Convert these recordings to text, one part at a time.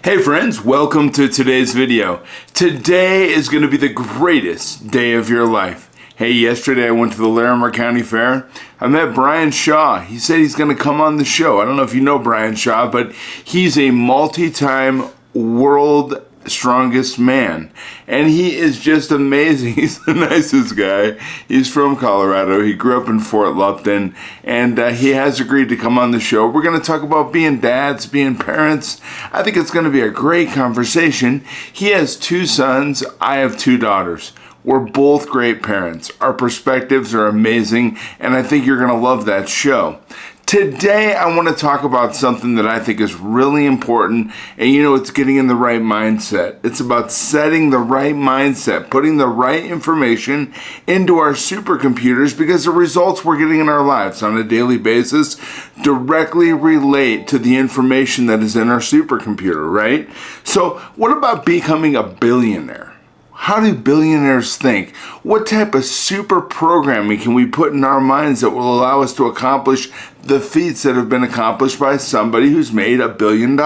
Hey friends, welcome to today's video. Today is going to be the greatest day of your life. Hey, yesterday I went to the Larimer County Fair. I met Brian Shaw. He said he's going to come on the show. I don't know if you know Brian Shaw, but he's a multi-time world strongest man. And he is just amazing. He's the nicest guy. He's from Colorado. He grew up in Fort Lupton, and he has agreed to come on the show. We're going to talk about being dads, being parents. I think it's going to be a great conversation. He has 2 sons. I have 2 daughters. We're both great parents. Our perspectives are amazing, and I think you're going to love that show. Today, I want to talk about something that I think is really important, and it's getting in the right mindset. It's about setting the right mindset, putting the right information into our supercomputers, because the results we're getting in our lives on a daily basis directly relate to the information that is in our supercomputer, right? So, what about becoming a billionaire? How do billionaires think? What type of super programming can we put in our minds that will allow us to accomplish the feats that have been accomplished by somebody who's made $1 billion?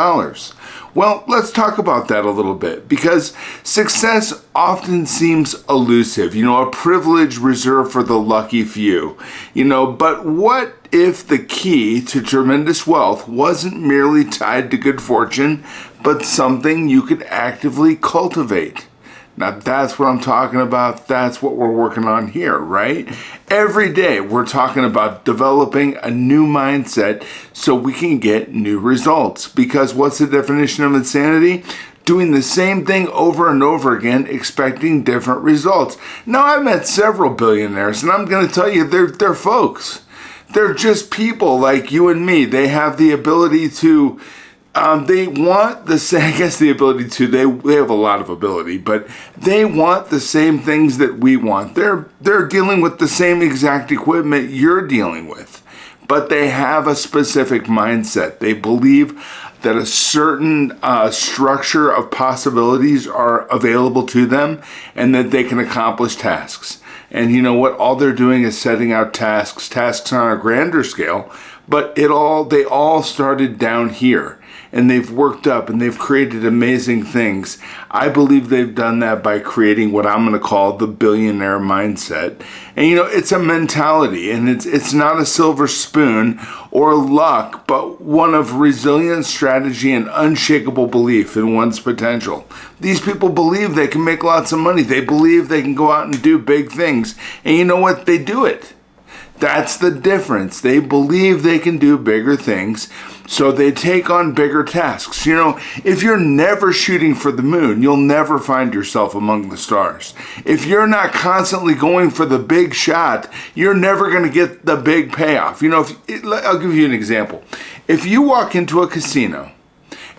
Well, let's talk about that a little bit, because success often seems elusive, a privilege reserved for the lucky few, but what if the key to tremendous wealth wasn't merely tied to good fortune, but something you could actively cultivate? Now that's what I'm talking about. That's what we're working on here, right? Every day we're talking about developing a new mindset so we can get new results. Because what's the definition of insanity? Doing the same thing over and over again, expecting different results. Now, I've met several billionaires, and I'm going to tell you, they're folks. They're just people like you and me. They have the ability to they want the same, they have a lot of ability, but they want the same things that we want. They're dealing with the same exact equipment you're dealing with, but they have a specific mindset. They believe that a certain structure of possibilities are available to them and that they can accomplish tasks. And you know what? All they're doing is setting out tasks on a grander scale, but they all started down here. And they've worked up and they've created amazing things. I believe they've done that by creating what I'm going to call the billionaire mindset. And it's a mentality, and it's not a silver spoon or luck, but one of resilient strategy and unshakable belief in one's potential. These people believe they can make lots of money. They believe they can go out and do big things. And you know what? They do it. That's the difference. They believe they can do bigger things, so they take on bigger tasks. If you're never shooting for the moon, you'll never find yourself among the stars. If you're not constantly going for the big shot, you're never going to get the big payoff. I'll give you an example. If you walk into a casino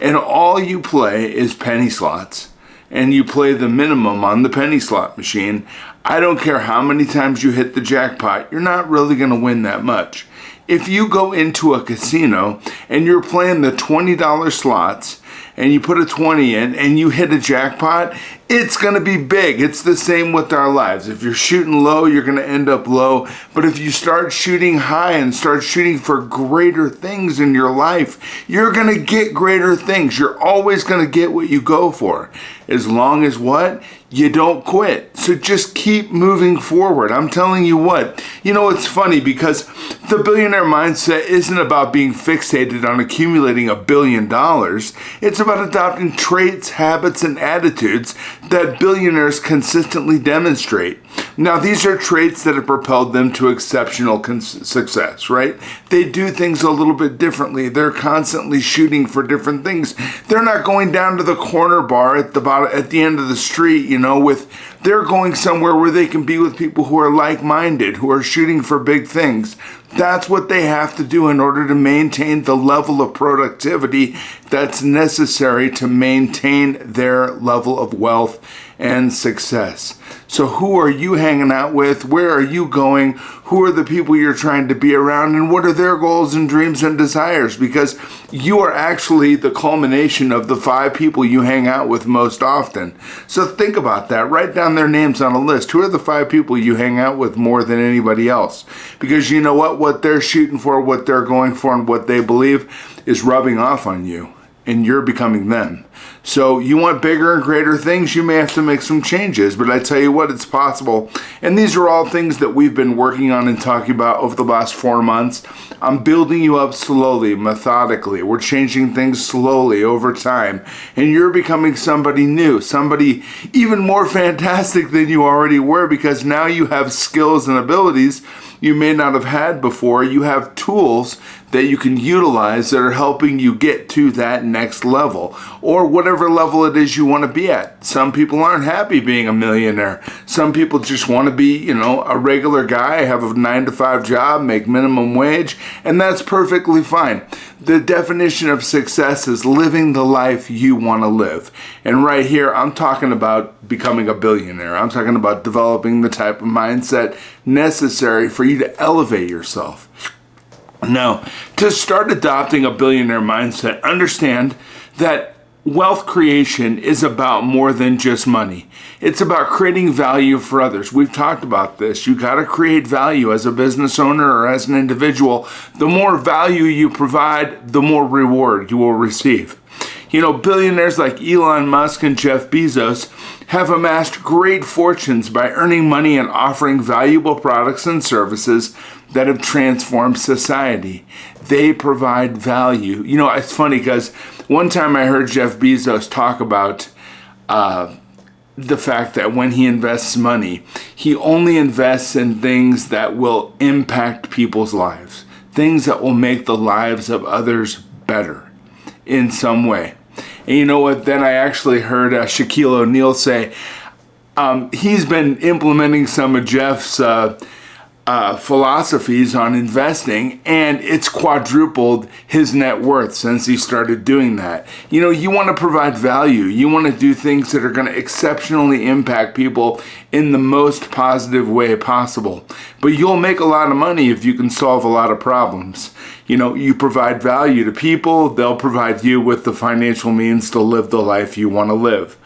and all you play is penny slots, and you play the minimum on the penny slot machine, I don't care how many times you hit the jackpot, you're not really going to win that much. If you go into a casino and you're playing the $20 slots and you put a 20 in and you hit a jackpot, it's going to be big. It's the same with our lives. If you're shooting low, you're going to end up low. But if you start shooting high and start shooting for greater things in your life, you're going to get greater things. You're always going to get what you go for. As long as what? You don't quit. So just keep moving forward. I'm telling you what. It's funny because the billionaire mindset isn't about being fixated on accumulating $1 billion. It's about adopting traits, habits, and attitudes that billionaires consistently demonstrate. Now, these are traits that have propelled them to exceptional success, right? They do things a little bit differently. They're constantly shooting for different things. They're not going down to the corner bar at the end of the street, they're going somewhere where they can be with people who are like-minded, who are shooting for big things. That's what they have to do in order to maintain the level of productivity that's necessary to maintain their level of wealth and success. So who are you hanging out with? Where are you going? Who are the people you're trying to be around? And what are their goals and dreams and desires? Because you are actually the culmination of the 5 people you hang out with most often. So think about that. Write down their names on a list. Who are the 5 people you hang out with more than anybody else? Because you know what? What they're shooting for, what they're going for, and what they believe is rubbing off on you. And you're becoming them. So you want bigger and greater things, you may have to make some changes, but I tell you what, it's possible. And these are all things that we've been working on and talking about over the last 4 months. I'm building you up slowly, methodically. We're changing things slowly over time. And you're becoming somebody new, somebody even more fantastic than you already were, because now you have skills and abilities you may not have had before. You have tools that you can utilize that are helping you get to that next level, or whatever level it is you want to be at. Some people aren't happy being a millionaire. Some people just want to be, a regular guy, have a 9-to-5 job, make minimum wage, and that's perfectly fine. The definition of success is living the life you want to live. And right here, I'm talking about becoming a billionaire. I'm talking about developing the type of mindset necessary for you to elevate yourself. Now, to start adopting a billionaire mindset, understand that wealth creation is about more than just money. It's about creating value for others. We've talked about this. You got to create value as a business owner or as an individual. The more value you provide, the more reward you will receive. Billionaires like Elon Musk and Jeff Bezos have amassed great fortunes by earning money and offering valuable products and services that have transformed society. They provide value. It's funny because one time I heard Jeff Bezos talk about the fact that when he invests money, he only invests in things that will impact people's lives, things that will make the lives of others better in some way. And you know what? Then I actually heard Shaquille O'Neal say he's been implementing some of Jeff's philosophies on investing, and it's quadrupled his net worth since he started doing that. You want to provide value. You want to do things that are going to exceptionally impact people in the most positive way possible. But you'll make a lot of money if you can solve a lot of problems. You provide value to people, they'll provide you with the financial means to live the life you want to live.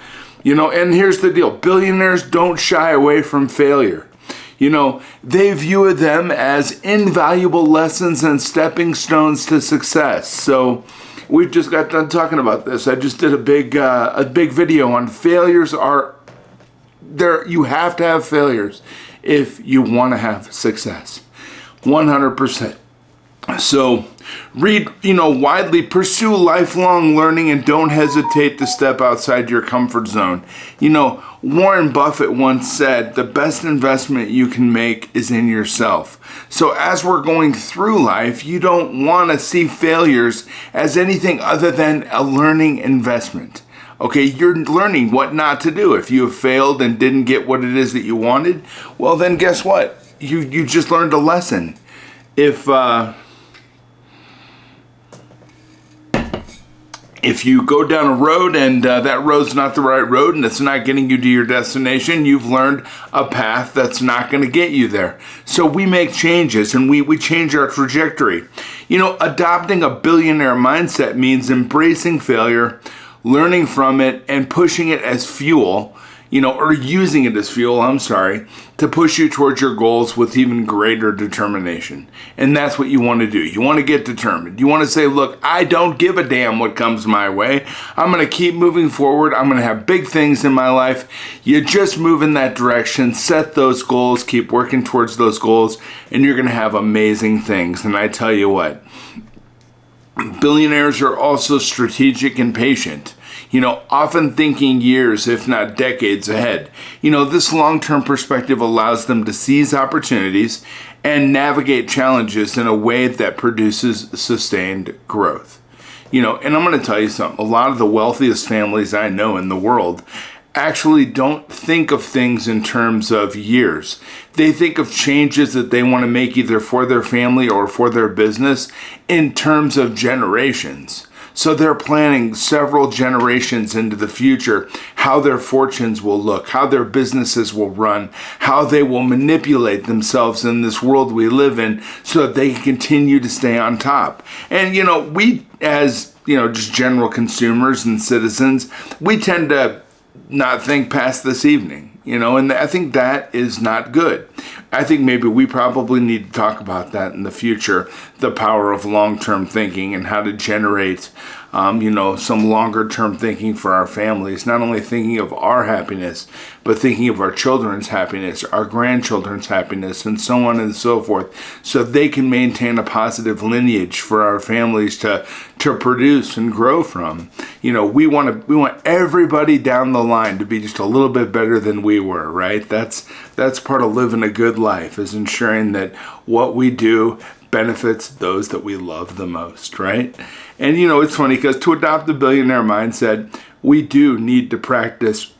And here's the deal. Billionaires don't shy away from failure. They view them as invaluable lessons and stepping stones to success. So we've just got done talking about this. I just did a big video on failures are there. You have to have failures if you want to have success. 100%. So read, widely, pursue lifelong learning, and don't hesitate to step outside your comfort zone. Warren Buffett once said, the best investment you can make is in yourself. So as we're going through life, you don't want to see failures as anything other than a learning investment. Okay, you're learning what not to do. If you have failed and didn't get what it is that you wanted, well then guess what? You just learned a lesson. If you go down a road and that road's not the right road and it's not getting you to your destination, you've learned a path that's not going to get you there. So we make changes and we change our trajectory. Adopting a billionaire mindset means embracing failure, learning from it, and pushing it as fuel, or using it as fuel, to push you towards your goals with even greater determination. And that's what you want to do. You want to get determined. You want to say, look, I don't give a damn what comes my way. I'm going to keep moving forward. I'm going to have big things in my life. You just move in that direction, set those goals, keep working towards those goals, and you're going to have amazing things. And I tell you what, billionaires are also strategic and patient. Often thinking years, if not decades ahead. This long-term perspective allows them to seize opportunities and navigate challenges in a way that produces sustained growth. And I'm going to tell you something. A lot of the wealthiest families I know in the world actually don't think of things in terms of years. They think of changes that they want to make either for their family or for their business in terms of generations. So they're planning several generations into the future, how their fortunes will look, how their businesses will run, how they will manipulate themselves in this world we live in so that they can continue to stay on top. And, we as, just general consumers and citizens, we tend to not think past this evening, and I think that is not good. I think maybe we probably need to talk about that in the future, the power of long-term thinking and how to generate some longer term thinking for our families, not only thinking of our happiness, but thinking of our children's happiness, our grandchildren's happiness, and so on and so forth, so they can maintain a positive lineage for our families to produce and grow from. We want everybody down the line to be just a little bit better than we were, right? That's part of living a good life, is ensuring that what we do benefits those that we love the most, right? And it's funny because to adopt the billionaire mindset, we do need to practice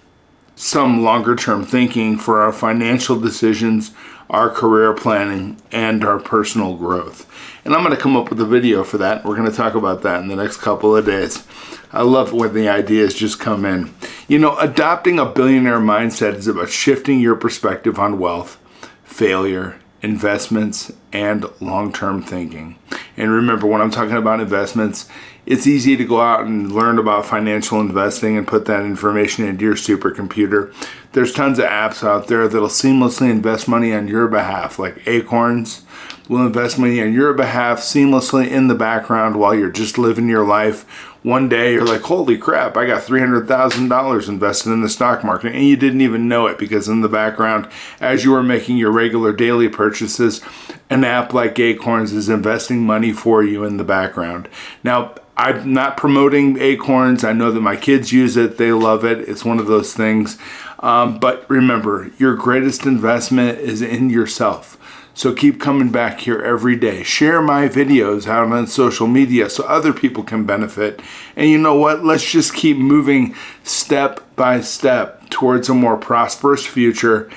some longer term thinking for our financial decisions, our career planning, and our personal growth. And I'm going to come up with a video for that. We're going to talk about that in the next couple of days. I love when the ideas just come in. Adopting a billionaire mindset is about shifting your perspective on wealth, failure, investments, and long-term thinking. And remember, when I'm talking about investments, it's easy to go out and learn about financial investing and put that information into your supercomputer. There's tons of apps out there that'll seamlessly invest money on your behalf, like Acorns will invest money on your behalf seamlessly in the background while you're just living your life. One day you're like, holy crap, I got $300,000 invested in the stock market, and you didn't even know it, because in the background, as you were making your regular daily purchases, an app like Acorns is investing money for you in the background. Now, I'm not promoting Acorns. I know that my kids use it. They love it. It's one of those things. But remember, your greatest investment is in yourself. So keep coming back here every day. Share my videos out on social media so other people can benefit. And you know what? Let's just keep moving step by step towards a more prosperous future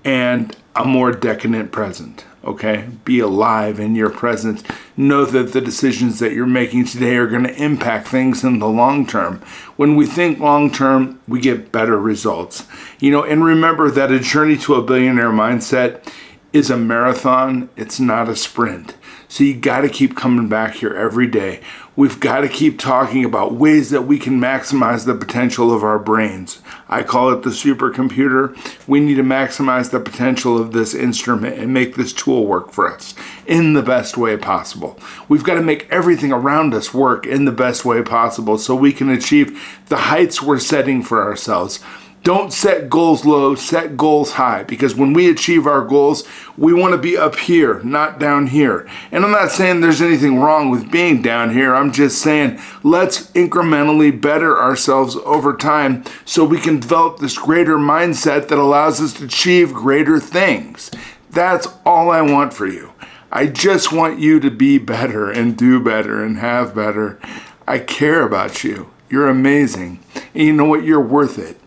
and a more decadent present. Okay? Be alive in your present. Know that the decisions that you're making today are going to impact things in the long term. When we think long term, we get better results. And remember that a journey to a billionaire mindset is a marathon. It's not a sprint. So you got to keep coming back here every day. We've got to keep talking about ways that we can maximize the potential of our brains. I call it the supercomputer. We need to maximize the potential of this instrument and make this tool work for us in the best way possible. We've got to make everything around us work in the best way possible so we can achieve the heights we're setting for ourselves. Don't set goals low, set goals high, because when we achieve our goals, we want to be up here, not down here. And I'm not saying there's anything wrong with being down here. I'm just saying let's incrementally better ourselves over time so we can develop this greater mindset that allows us to achieve greater things. That's all I want for you. I just want you to be better and do better and have better. I care about you. You're amazing. And you know what? You're worth it.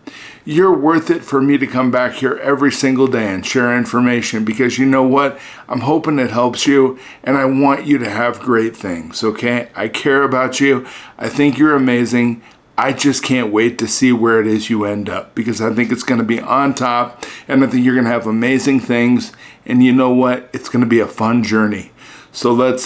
You're worth it for me to come back here every single day and share information, because you know what? I'm hoping it helps you, and I want you to have great things, okay? I care about you. I think you're amazing. I just can't wait to see where it is you end up, because I think it's going to be on top, and I think you're going to have amazing things, and you know what? It's going to be a fun journey. So let's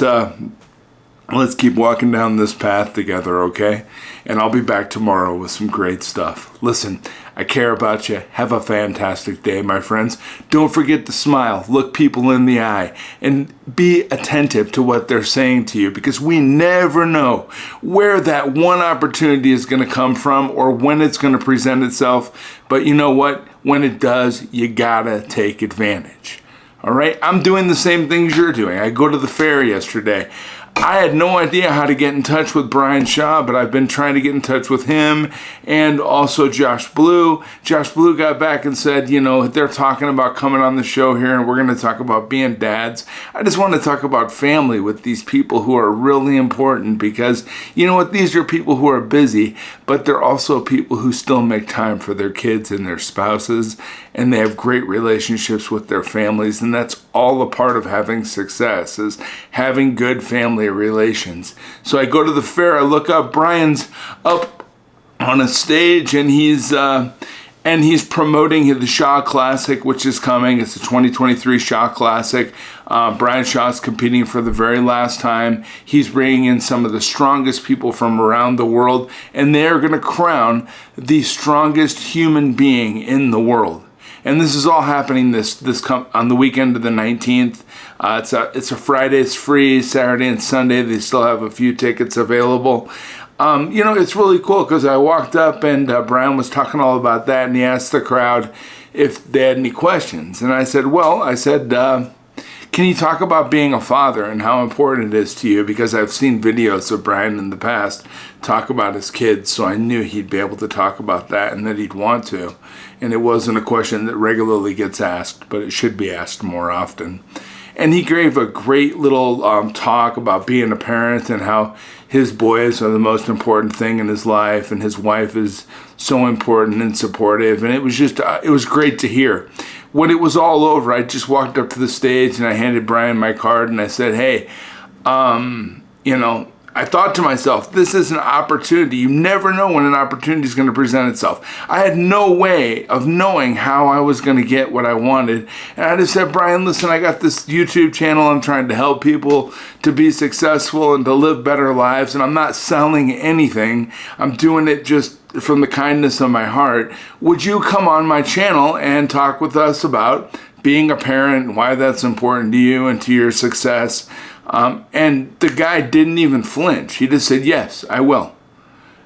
keep walking down this path together, okay? And I'll be back tomorrow with some great stuff. Listen, I care about you. Have a fantastic day, my friends. Don't forget to smile, look people in the eye, and be attentive to what they're saying to you, because we never know where that one opportunity is going to come from or when it's going to present itself. But you know what? When it does, you gotta take advantage. All right? I'm doing the same things you're doing. I go to the fair yesterday. I had no idea how to get in touch with Brian Shaw, but I've been trying to get in touch with him and also Josh Blue. Josh Blue got back and said, they're talking about coming on the show here, and we're going to talk about being dads. I just want to talk about family with these people who are really important, because you know what? These are people who are busy, but they're also people who still make time for their kids and their spouses, and they have great relationships with their families, and that's all a part of having success, is having good family relations. So I go to the fair, I look up, Brian's up on a stage, and he's promoting the Shaw Classic, which is coming. It's the 2023 Shaw Classic. Brian Shaw's competing for the very last time. He's bringing in some of the strongest people from around the world, and they're going to crown the strongest human being in the world. And this is all happening on the weekend of the 19th. It's a Friday. It's free. Saturday and Sunday, they still have a few tickets available. It's really cool because I walked up and Brian was talking all about that, and he asked the crowd if they had any questions. And I said, can you talk about being a father and how important it is to you? Because I've seen videos of Brian in the past talk about his kids, so I knew he'd be able to talk about that and that he'd want to. And it wasn't a question that regularly gets asked, but it should be asked more often. And he gave a great little talk about being a parent and how his boys are the most important thing in his life, and his wife is so important and supportive. And it was great to hear. When it was all over, I just walked up to the stage and I handed Brian my card and I said, hey, I thought to myself, this is an opportunity. You never know when an opportunity is going to present itself. I had no way of knowing how I was going to get what I wanted. And I just said, Brian, listen, I got this YouTube channel. I'm trying to help people to be successful and to live better lives. And I'm not selling anything. I'm doing it just from the kindness of my heart. Would you come on my channel and talk with us about being a parent, why that's important to you and to your success? And the guy didn't even flinch. He just said, yes, I will.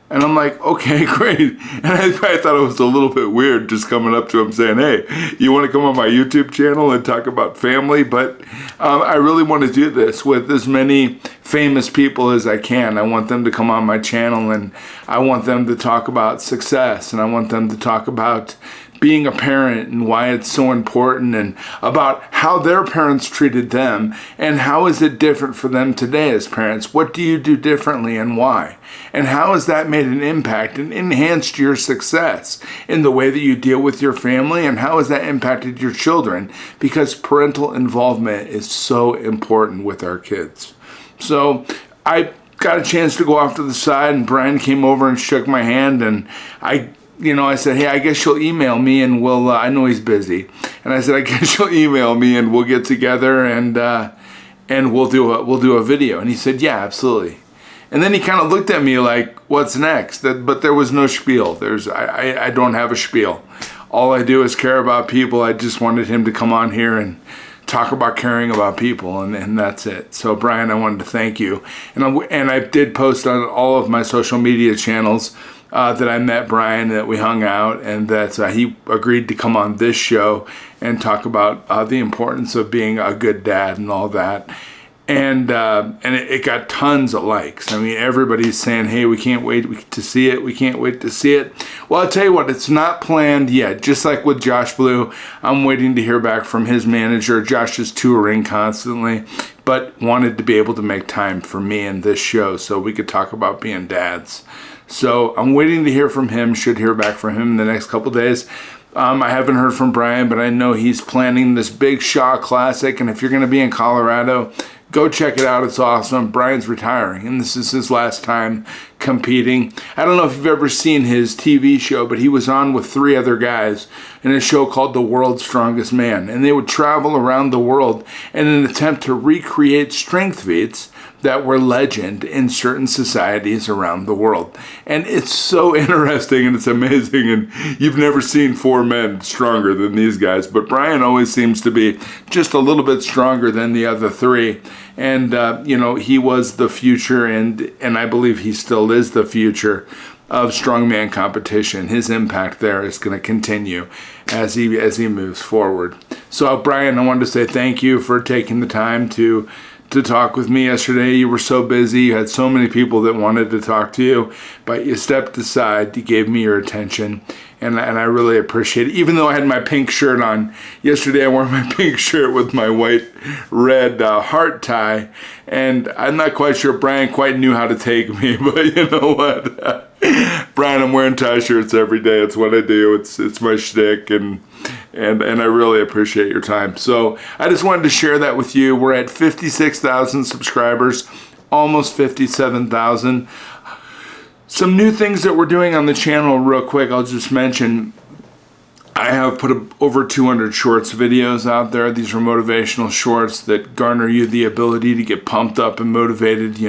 And I'm like, okay, great. And I thought it was a little bit weird just coming up to him saying, hey, you want to come on my YouTube channel and talk about family? But I really want to do this with as many famous people as I can. I want them to come on my channel, and I want them to talk about success, and I want them to talk about being a parent and why it's so important, and about how their parents treated them and how is it different for them today as parents. What do you do differently and why? And how has that made an impact and enhanced your success in the way that you deal with your family, and how has that impacted your children? Because parental involvement is so important with our kids. So I got a chance to go off to the side, and Brian came over and shook my hand, and I said, hey, I guess you'll email me and we'll, I know he's busy. And I said, I guess you'll email me and we'll get together and we'll do a video. And he said, yeah, absolutely. And then he kind of looked at me like, what's next? But there was no spiel. I don't have a spiel. All I do is care about people. I just wanted him to come on here and talk about caring about people, and that's it. So Brian, I wanted to thank you. And I did post on all of my social media channels that I met Brian, that we hung out, and that he agreed to come on this show and talk about the importance of being a good dad and all that. And it got tons of likes. I mean, everybody's saying, hey, we can't wait to see it. We can't wait to see it. Well, I'll tell you what, it's not planned yet. Just like with Josh Blue, I'm waiting to hear back from his manager. Josh is touring constantly, but wanted to be able to make time for me and this show so we could talk about being dads. So I'm waiting to hear from him. Should hear back from him in the next couple days. I haven't heard from Brian, but I know he's planning this big Shaw Classic. And if you're going to be in Colorado, go check it out. It's awesome. Brian's retiring, and this is his last time competing. I don't know if you've ever seen his TV show, but he was on with 3 other guys in a show called The World's Strongest Man. And they would travel around the world in an attempt to recreate strength feats that were legend in certain societies around the world. And it's so interesting and it's amazing, and you've never seen 4 men stronger than these guys, but Brian always seems to be just a little bit stronger than the other 3. And he was the future, and I believe he still is the future of strongman competition. His impact there is going to continue as he moves forward. So Brian, I wanted to say thank you for taking the time to talk with me yesterday. You were so busy. You had so many people that wanted to talk to you, but you stepped aside. You gave me your attention, and I really appreciate it. Even though I had my pink shirt on yesterday, I wore my pink shirt with my white-red heart tie, and I'm not quite sure Brian quite knew how to take me, but you know what? Brian, I'm wearing tie shirts every day. It's what I do. It's my shtick, and I really appreciate your time. So I just wanted to share that with you. We're at 56,000 subscribers, almost 57,000. Some new things that we're doing on the channel real quick, I'll just mention. I have put over 200 shorts videos out there. These are motivational shorts that garner you the ability to get pumped up and motivated,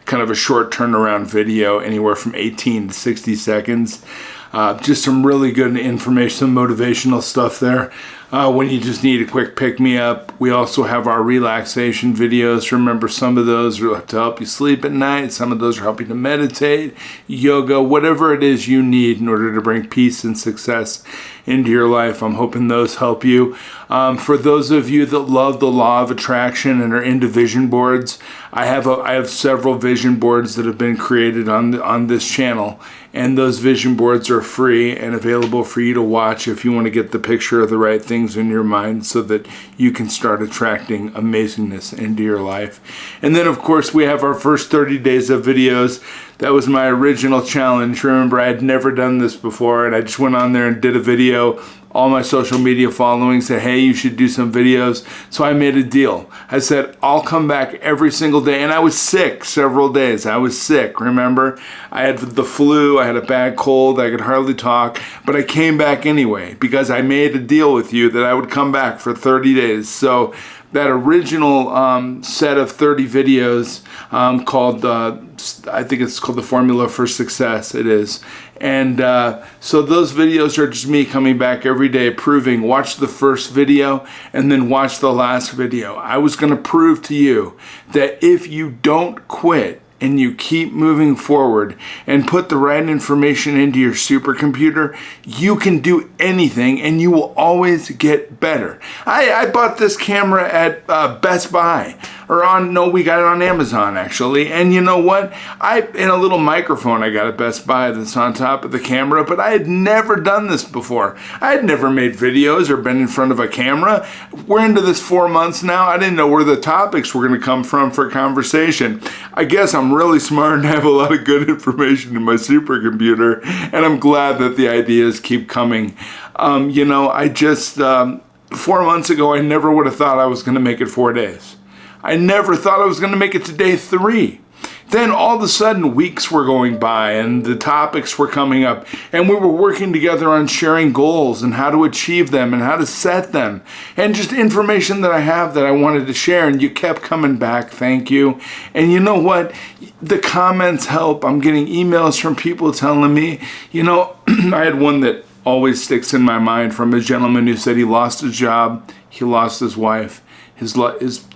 kind of a short turnaround video, anywhere from 18 to 60 seconds. Just some really good information, some motivational stuff there. When you just need a quick pick-me-up. We also have our relaxation videos. Remember, some of those are to help you sleep at night. Some of those are helping to meditate, yoga, whatever it is you need in order to bring peace and success into your life. I'm hoping those help you. For those of you that love the law of attraction and are into vision boards, I have several vision boards that have been created on this channel, and those vision boards are free and available for you to watch if you want to get the picture of the right things in your mind so that you can start attracting amazingness into your life. And then, of course, we have our first 30 days of videos. That was my original challenge. Remember, I had never done this before, and I just went on there and did a video. All my social media following said, hey, you should do some videos. So I made a deal. I said, I'll come back every single day. And I was sick several days. I was sick, remember? I had the flu, I had a bad cold, I could hardly talk, but I came back anyway because I made a deal with you that I would come back for 30 days. So that original set of 30 videos called, I think it's called The Formula for Success, it is. And so those videos are just me coming back every day proving, watch the first video and then watch the last video. I was going to prove to you that if you don't quit and you keep moving forward and put the right information into your supercomputer, you can do anything and you will always get better. I bought this camera at Best Buy, we got it on Amazon actually. And you know what? In a little microphone I got at Best Buy that's on top of the camera, but I had never done this before. I had never made videos or been in front of a camera. We're into this 4 months now. I didn't know where the topics were going to come from for conversation. I guess I'm really smart and have a lot of good information in my supercomputer, and I'm glad that the ideas keep coming. I just, 4 months ago, I never would have thought I was going to make it 4 days. I never thought I was going to make it to day 3. Then all of a sudden weeks were going by and the topics were coming up and we were working together on sharing goals and how to achieve them and how to set them and just information that I have that I wanted to share, and you kept coming back. Thank you. And you know what? The comments help. I'm getting emails from people telling me, I had one that always sticks in my mind from a gentleman who said he lost his job, he lost his wife, his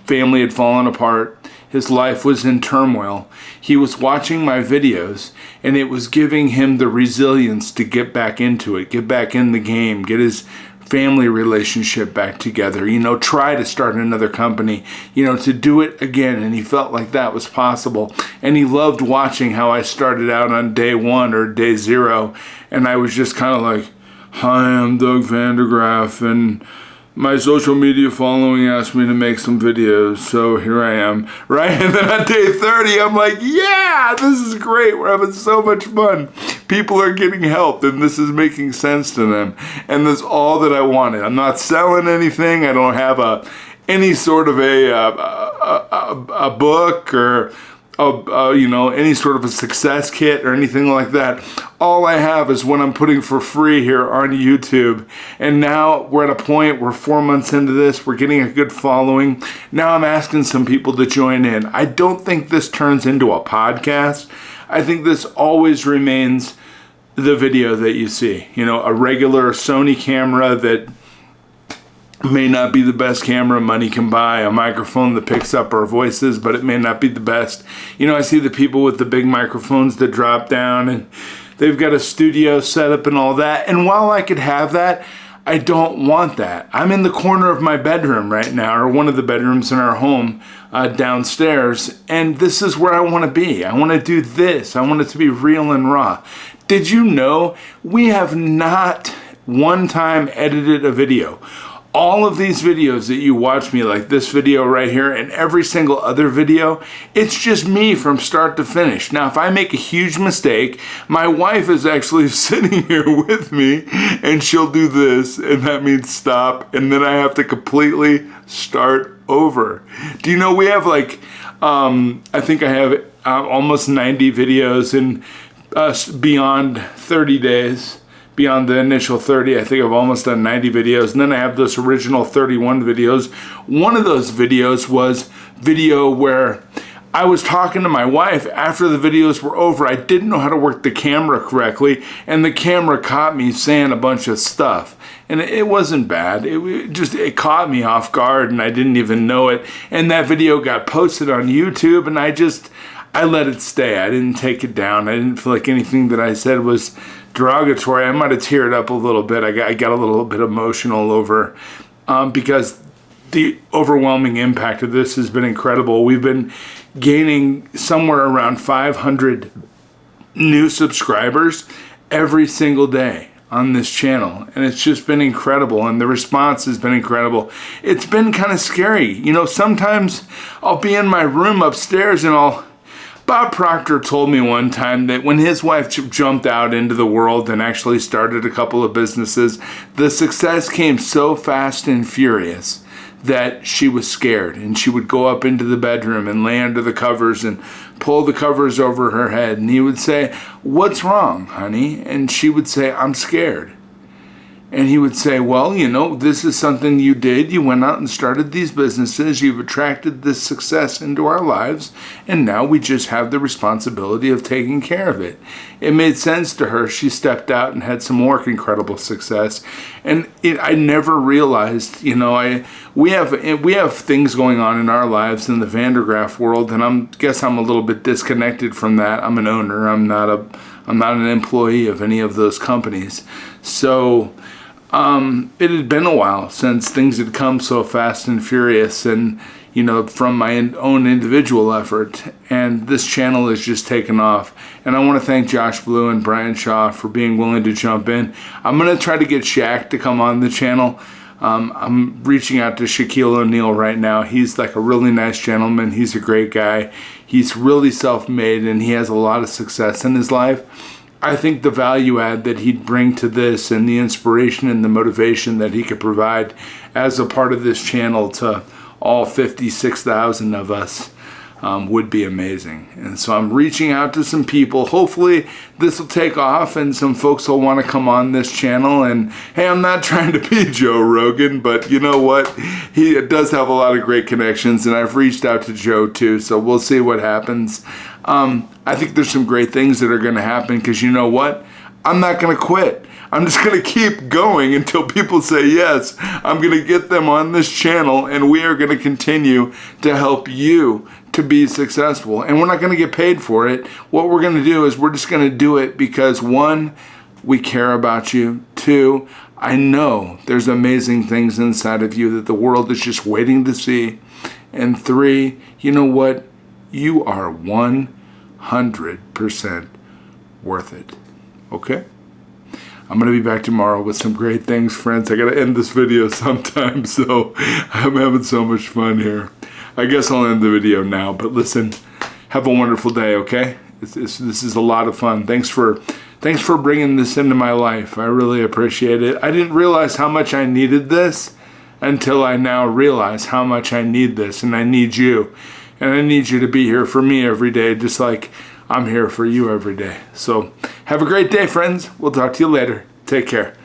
family had fallen apart. His life was in turmoil. He was watching my videos, and it was giving him the resilience to get back into it, get back in the game, get his family relationship back together, try to start another company, to do it again. And he felt like that was possible. And he loved watching how I started out on day 1 or day 0. And I was just kind of like, hi, I'm Doug Vandergraph, and my social media following asked me to make some videos, so here I am, right? And then on day 30, I'm like, yeah, this is great. We're having so much fun. People are getting help, and this is making sense to them. And that's all that I wanted. I'm not selling anything. I don't have any sort of a book or any sort of a success kit or anything like that. All I have is what I'm putting for free here on YouTube. And now we're at a point, we're 4 months into this, we're getting a good following. Now I'm asking some people to join in. I don't think this turns into a podcast. I think this always remains the video that you see. A regular Sony camera that may not be the best camera money can buy, a microphone that picks up our voices, but it may not be the best. I see the people with the big microphones that drop down and they've got a studio set up and all that. And while I could have that, I don't want that. I'm in the corner of my bedroom right now, or one of the bedrooms in our home downstairs, and this is where I want to be. I want to do this. I want it to be real and raw. Did you know we have not one time edited a video? All of these videos that you watch me, like this video right here and every single other video, it's just me from start to finish. Now, if I make a huge mistake, my wife is actually sitting here with me and she'll do this, and that means stop, and then I have to completely start over. Do you know we have I think I have almost 90 videos in beyond 30 days. Beyond the initial 30, I think I've almost done 90 videos. And then I have those original 31 videos. One of those videos was video where I was talking to my wife after the videos were over. I didn't know how to work the camera correctly, and the camera caught me saying a bunch of stuff. And it wasn't bad. It caught me off guard, and I didn't even know it. And that video got posted on YouTube, and I let it stay. I didn't take it down. I didn't feel like anything that I said was derogatory. I might have teared up a little bit. I got a little bit emotional over because the overwhelming impact of this has been incredible. We've been gaining somewhere around 500 new subscribers every single day on this channel, and it's just been incredible, and the response has been incredible. It's been kind of scary. You know, sometimes I'll be in my room upstairs and Bob Proctor told me one time that when his wife jumped out into the world and actually started a couple of businesses, the success came so fast and furious that she was scared, and she would go up into the bedroom and lay under the covers and pull the covers over her head, and he would say, "What's wrong, honey?" And she would say, "I'm scared." And he would say, "Well, you know, this is something you did. You went out and started these businesses. You've attracted this success into our lives. And now we just have the responsibility of taking care of it." It made sense to her. She stepped out and had some more incredible success. And I never realized, you know, we have things going on in our lives in the Vandergraph world. And I guess I'm a little bit disconnected from that. I'm an owner. I'm not an employee of any of those companies. So it had been a while since things had come so fast and furious, and you know, from my own individual effort, and this channel has just taken off. And I want to thank Josh Blue and Brian Shaw for being willing to jump in. I'm going to try to get Shaq to come on the channel. I'm reaching out to Shaquille O'Neal right now. He's like a really nice gentleman. He's a great guy. He's really self-made, and he has a lot of success in his life. I think the value add that he'd bring to this, and the inspiration and the motivation that he could provide as a part of this channel to all 56,000 of us would be amazing. And so I'm reaching out to some people. Hopefully this will take off and some folks will want to come on this channel. And hey, I'm not trying to be Joe Rogan, but you know what? He does have a lot of great connections, and I've reached out to Joe too, so we'll see what happens. I think there's some great things that are going to happen, because you know what? I'm not going to quit. I'm just going to keep going until people say yes. I'm going to get them on this channel, and we are going to continue to help you to be successful. And we're not going to get paid for it. What we're going to do is we're just going to do it because, one, we care about you. Two, I know there's amazing things inside of you that the world is just waiting to see. And three, you know what? You are 100% worth it. Okay? I'm going to be back tomorrow with some great things, friends. I got to end this video sometime, so I'm having so much fun here. I guess I'll end the video now, but listen, have a wonderful day, okay? This is a lot of fun. Thanks for bringing this into my life. I really appreciate it. I didn't realize how much I needed this until I now realize how much I need this, and I need you. And I need you to be here for me every day, just like I'm here for you every day. So have a great day, friends. We'll talk to you later. Take care.